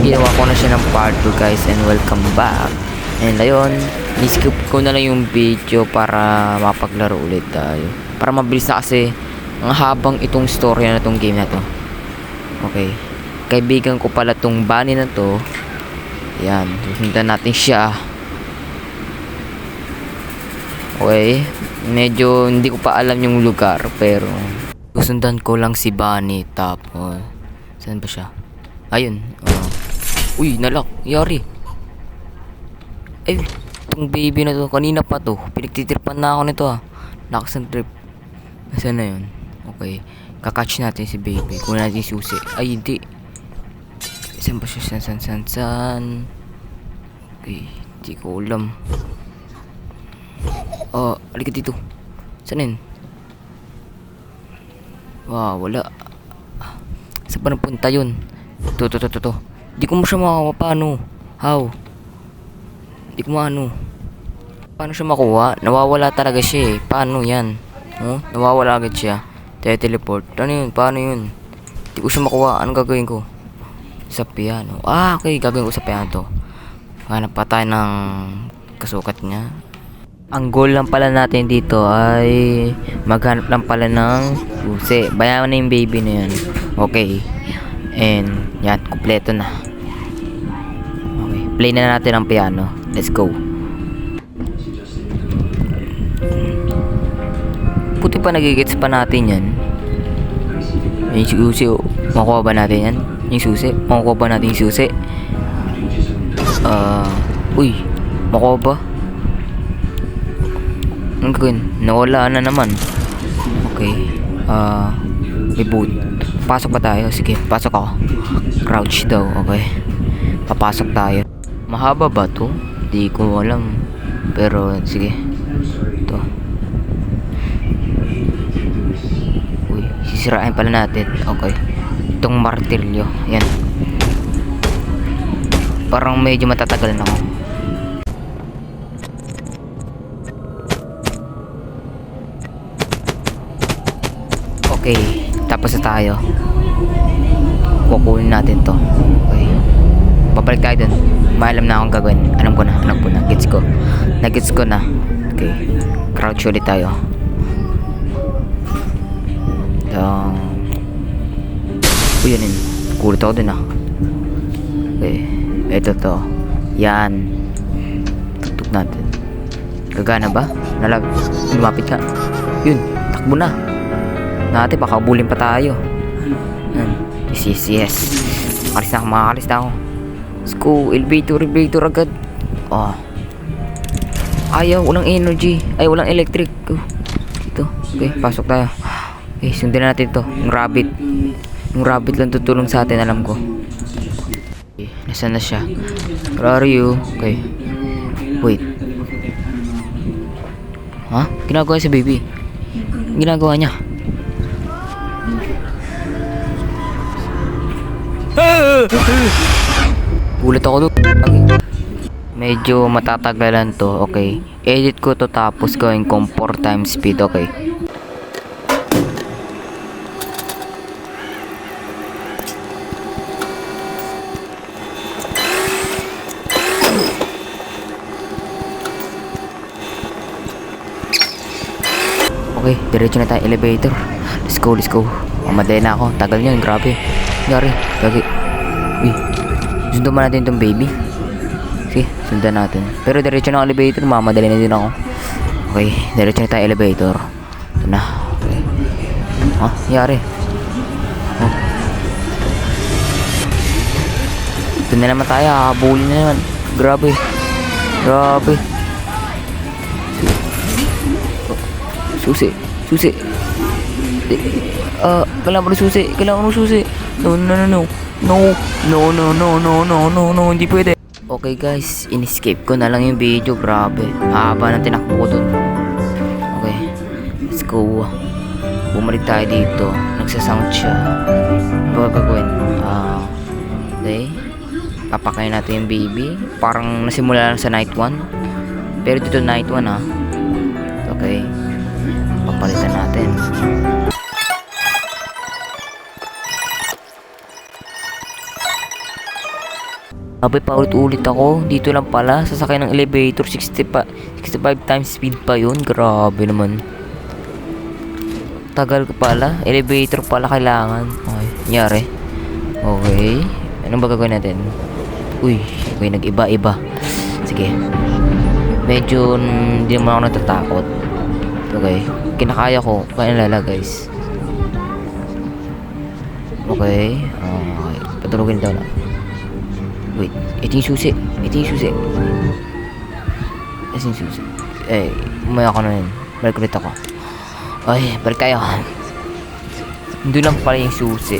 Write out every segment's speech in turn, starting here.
ginawa ko na siya ng part 2 guys, and welcome back. And ayun, skip ko na lang yung video para mapaglaro ulit tayo. Para mabilis na kasi ang habang itong story na itong game na to. Okay. Kaibigan ko pala tong bunny na to. Yan, susundan natin siya. Okay. Medyo hindi ko pa alam yung lugar, pero susundan ko lang si Bunny. Tapos saan ba siya? Ayun. Uy, nalak. Yari. Ay, itong baby na to. Kanina pa to. Pinagtitripan na ako nito Lakas ng trip. Saan na yun? Okay. Kakatch natin si baby. Kunin natin susi. Ay, hindi. Saan ba siya? Saan? Okay. Hindi ko alam. Halika dito. Saan yun? Wow, wala. Saan ba napunta yun? To. Di ko mo siya makakuha. Paano? How? Di ko maano. Paano siya makuha? Nawawala talaga siya Paano yan? Nawawala agad siya. Teleport. Ano yun? Paano yun? Di ko siya makuha. Anong gagawin ko? Sa piano. Okay. Gagawin ko sa piano to. Hanap pa tayo ng kasukat niya. Ang goal lang pala natin dito ay maghanap lang pala ng susi. Bayaman na yung baby na yan. Okay. And yan, kumpleto na. Okay. Play na natin ang piano. Let's go. Puti pa nagigits pa natin yan. Yung susi makuha ba natin yan? Yung susi? Makuha ba natin yung susi? Uy. Makuha ba? Ang gawin? Nawala na naman. Okay. Reboot. Pasok pa tayo. Sige, pasok ako. Crouch daw. Okay. Papasok tayo. Mahaba ba to? Di ko alam. Pero, sige. Ito. Uy, sisirain pala natin. Okay. Itong martilyo. Yan. Parang medyo matatagal na ako. Okay, tapos na tayo. Kukunin natin to. Okay. Babalik tayo dun. Maalam na akong gagawin. Alam ko na. Gets ko na. Okay. Crouch ulit tayo. Uy, yun. Kulit ako dun Okay. Ito to. Yan. Tutok natin. Gagana ba? Lumapit ka. Yun. Takbo na. Natin, baka bulin pa tayo. Yes. Makakalis na ako. Let's go. Elevator agad. Ayaw, walang energy. Ay, walang electric. Ito. Okay, pasok tayo. Okay, sundin natin to. Yung rabbit lang tutulong sa atin, alam ko. Okay, nasaan na siya? Where are you? Okay. Wait. Ginagawa si baby. Ginagawa niya. Gulat ako doon. Medyo matatagalan to. Okay. Edit ko to tapos gawin kong 4 times speed. Okay. Okay, diretso na tayo elevator. Let's go. Mamadali na ako. Tagal nyo, grabe. Gari. Uy, sundan ba natin itong baby? Sige, sundan natin. Pero diretso na elevator, mamadali na din ako. Okay, diretso na tayo elevator. Ito na. Okay. Yari. Ito na naman tayo, habulin na naman. Grabe. Susi. Kailangan mo ng susi. No, hindi pwede. Okay guys, in-escape ko na lang yung video. Grabe, haba ng tinakbo ko dun. Okay, let's go. Bumalik tayo dito. Nagsasound siya. Ano gagawin? Okay, papakain natin yung baby. Parang nasimula lang sa night 1. Pero dito night 1 Okay, papalitan natin. Abay, paulit-ulit ako. Dito lang pala. Sasakay ng elevator. 65 times speed pa yun. Grabe naman. Tagal ko pala. Elevator pala kailangan. Okay. Nangyari. Okay. Anong ba gagawin natin? Uy. Okay. Nag-iba-iba. Sige. Medyo hindi naman ako natatakot. Okay. Kinakaya ko. Kaya nalala guys. Okay. Okay. Patulogin daw na. Wait, ito yung susi. Ito yung susi. Ito yung susi. Eh, umaya ko na yun. Balik ulit ako. Ay, balik tayo. Doon lang pala yung susi.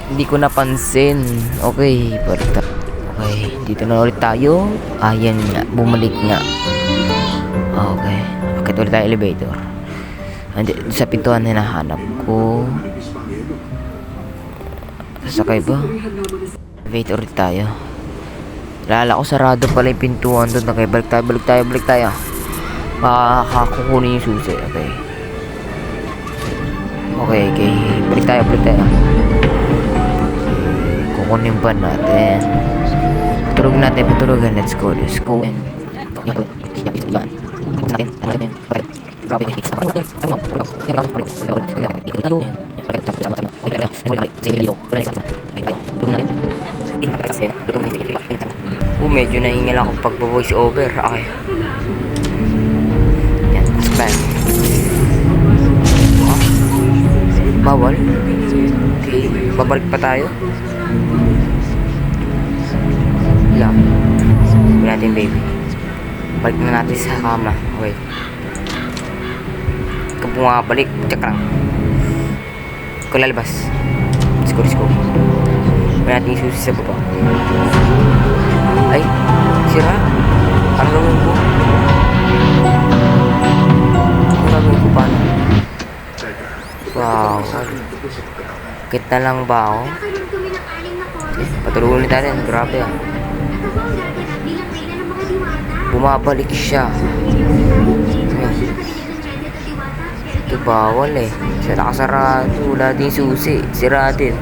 Hindi ko napansin. Okay, balik tayo. Okay, dito na ulit tayo. Ayan nga, bumalik nga. Okay, bakit ulit tayo elevator? Andi, sa pintuan na hinahanap ko. Sasakay ba? Elevator ulit tayo. Lala ko sarado pala yung pintuan doon. Okay, balik tayo. Makakakukunin yung susi. Okay. Okay. Balik tayo. Okay. Kukunin ba natin? Patulogin. Let's go. Medyo nahingal ako pag-voice over. Okay. Yan, spam. Bawal. Okay, babalik pa tayo. Lang. Huwag natin baby. Balik na natin sa kama. Okay. Ikaw bumabalik. Check lang. Ikaw lalabas. Let's go. Huwag natin yung susi sa baba. Ay, sira. Ano gawin ko? Paano? Wow. Kita lang ba ako? Patulungan ulit natin. Grabe ah. Bumabalik siya. Ito bawal eh. Siya nakasarado. Wala din susi. Sira din.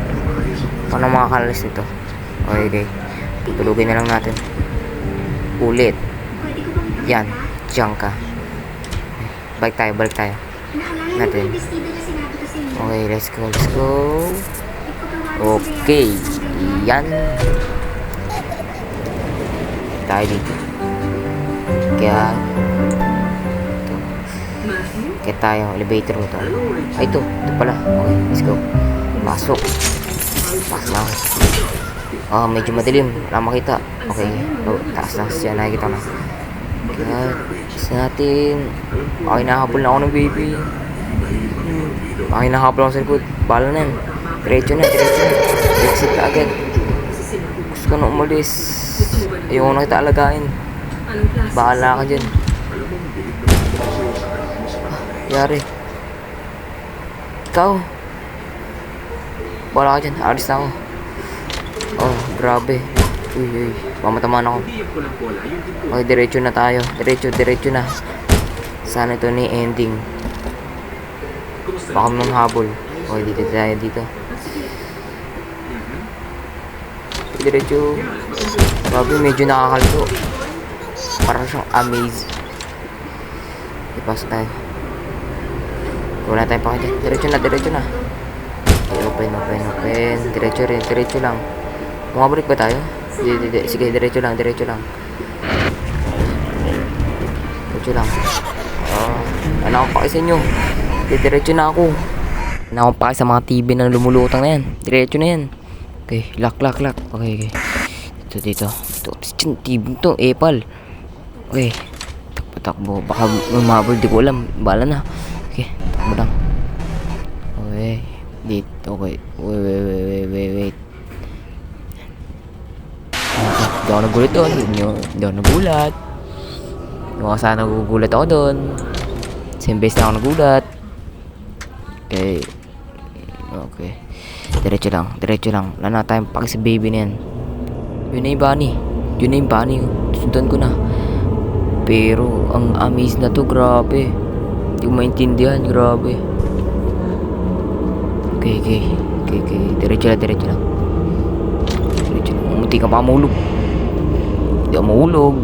Paano makakalas nito? Okay. Tutulugin na lang natin. Ulit. Yan. Diyan ka. Balik tayo. Natin. Okay, let's go. Okay. Yan. Tayo dito. Kaya tayo. Elevator mo to. Ay, ito pala. Okay, let's go. Pasok na. Medyo madilim. Wala makita. Okay. Taas siya. Nakikita na. Kaya, isa natin. Nahabol na ako ng baby. Nahabol ako sa likod. Bala na yan. Diretso na. Exit ka agad. Gusto ko na umalis. Ayoko na kita alagain. Bahala ka dyan. Yari. Ikaw. Bahala ka dyan. Alis na ako. Oh, grabe. Uy. Mamatamaan ako. Okay, diretso na tayo. Diretso na. Sana ito ni ending. Baka mong habol. Okay, dito tayo dito. Diretso. Grabe, medyo nakakalto. Parang siyang amaze. Ipasok tayo. Wala tayo pa dyan. Diretso na. Okay, open. Diretso lang. Bumabalik ba tayo? Hindi. Sige, diretso lang. Diretso lang. Ano akong paki sa inyo? Diretso na ako. Ano akong paki sa mga TV na lumulutang na yan. Diretso na yan. Okay, lock. Okay. Dito. Ito, TV to, epal. Okay. Takbo. Baka umabol, di ko alam. Bala na. Okay, takbo lang. Okay. Dito, okay. Wait. Hindi ako nagulat doon. Hindi ako nagulat. Yung sana nagugulat ako doon. Same base na ako nagulat. Okay. Diretso lang. Wala na tayong paki sa baby na yan. Yun na yung bunny. Sundan ko na. Pero, ang amaze na to, grabe. Hindi ko maintindihan, grabe. Okay. Diretso lang. Munti ka pa mahulog. Hindi ako mahulog.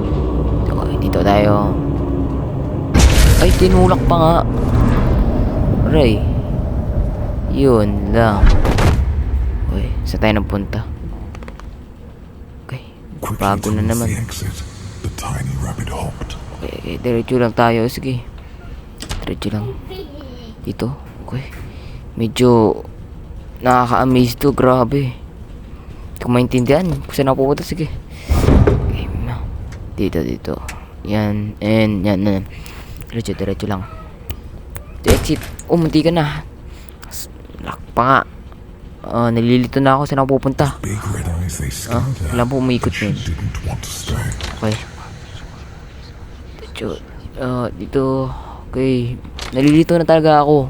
Okay, dito tayo. Ay, tinulak pa nga. Aray. Yun lang. Uy, saan tayo napunta? Okay, bago na naman. Okay, diretso lang tayo. Sige. Diretso lang. Dito. Okay. Medyo nakaka-amaze to. Grabe. Hindi ko maintindihan kung saan ako pupunta. Sige. Okay. Dito. Yan. And yan. Diretso lang. Ito exit. Oh, munti ka na. Lock pa nga. Nalilito na ako saan ako pupunta. Wala po umiikot na yun. Okay. Dito. Okay. Nalilito na talaga ako.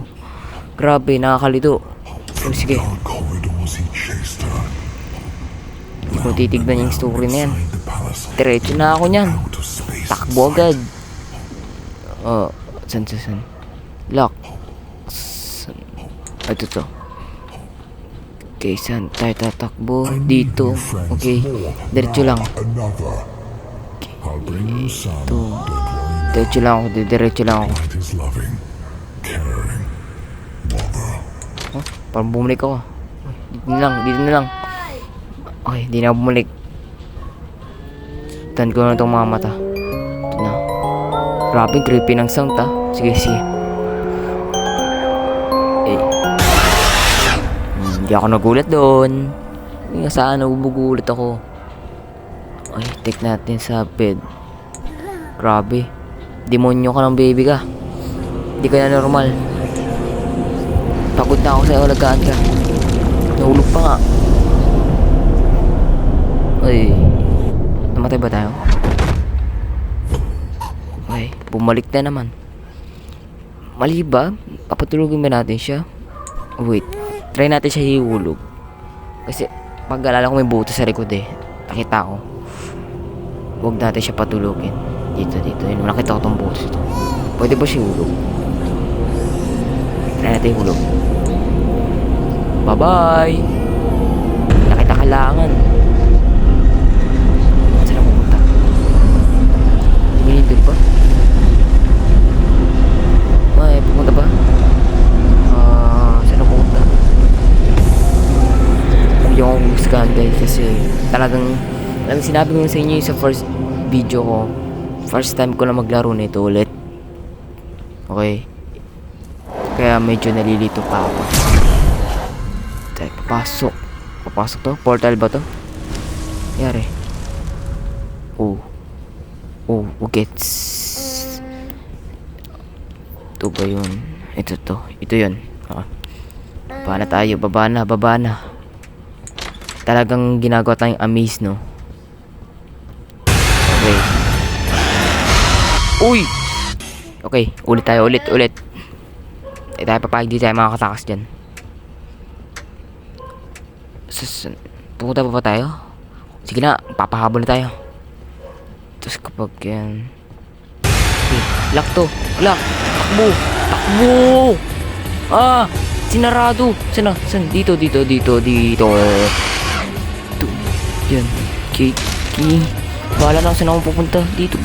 Grabe, nakakalito. Pero sige. Hindi ko titignan yung story na yan. Diretso na ako nyan. Takbo agad. San? Lock. Ito. Okay, saan tayo tatakbo? Dito. Okay. Diretso lang. Ito. Diretso lang ako. Oh, parang bumalik ako. Dito na lang. Okay, di na bumalik. Tan ko na itong mga mata. Ito na. Grabe, creepy ng sound ta. Sige. Hindi ako nagulat doon. Hindi nga saan nagugulat ako. Ay, take natin sa bed. Grabe. Demonyo ka ng baby ka. Hindi ka na normal. Pagod na ako sa'yo, alagaan ka. Nahulog pa nga. Ay. Namatay ba tayo? Ay, bumalik na naman. Mali ba? Papatulogin ba natin siya? Wait. Try natin siya hiulog. Kasi pag-alala ko may buto sa likod eh. Nakita ko. Huwag natin siya patulogin. Dito. Yun, nakita ko tong buto ito. Pwede ba siya hulog? Try natin hulog. Bye-bye! Nakita kailangan. Saan na pumunta? Minindog ba? May pumunta ba? Saan na pumunta? Hindi ako gustuhan guys kasi talagang sinabi ko sa inyo yung sa first video ko. First time ko na maglaro nito ulit. Okay. Kaya medyo nalilito pa ako. Papasok to? Portal ba to? Yari. Gets. Ito ba yun? Ito yun. Baba na. Talagang ginagawa tayong amaze, no? Okay. Uy! Okay, ulit tayo. Tayo papayag, di tayo makakatakas dyan. Pupunta pa tayo? Sige na, papahabol na tayo. Tapos kapag yan... Okay, lock to. Lock! Takbo! Sinarado! Saan? Dito. Yan. Key. Bahala na saan ako pupunta. Dito.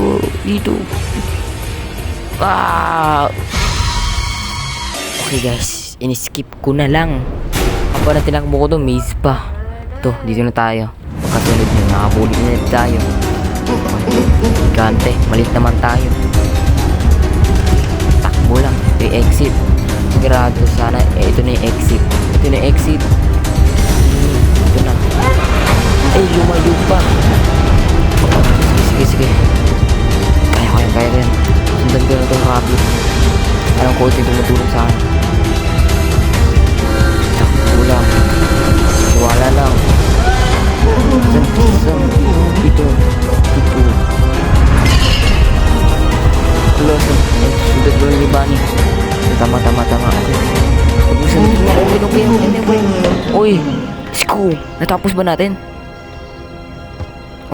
Okay guys, in-skip ko na lang. Kapag na tinakbo ko to, maze pa. Ito, dito na tayo. Pagkasunod nyo, nakabuli na tayo. Gigante, malit naman tayo. Takbo lang. Ito yung exit. Sigurado sana, ito na yung exit. Ito na. Ay, lumayo pa. Sige. Kaya rin. Sundan ko na itong rabbit. Alam ko ito yung tumutulong sa akin. Takbo lang. Wala lang. Saan? Dito. Sundan ko ni Bunny. Tama. Okay. Uy, Siko, natapos ba natin?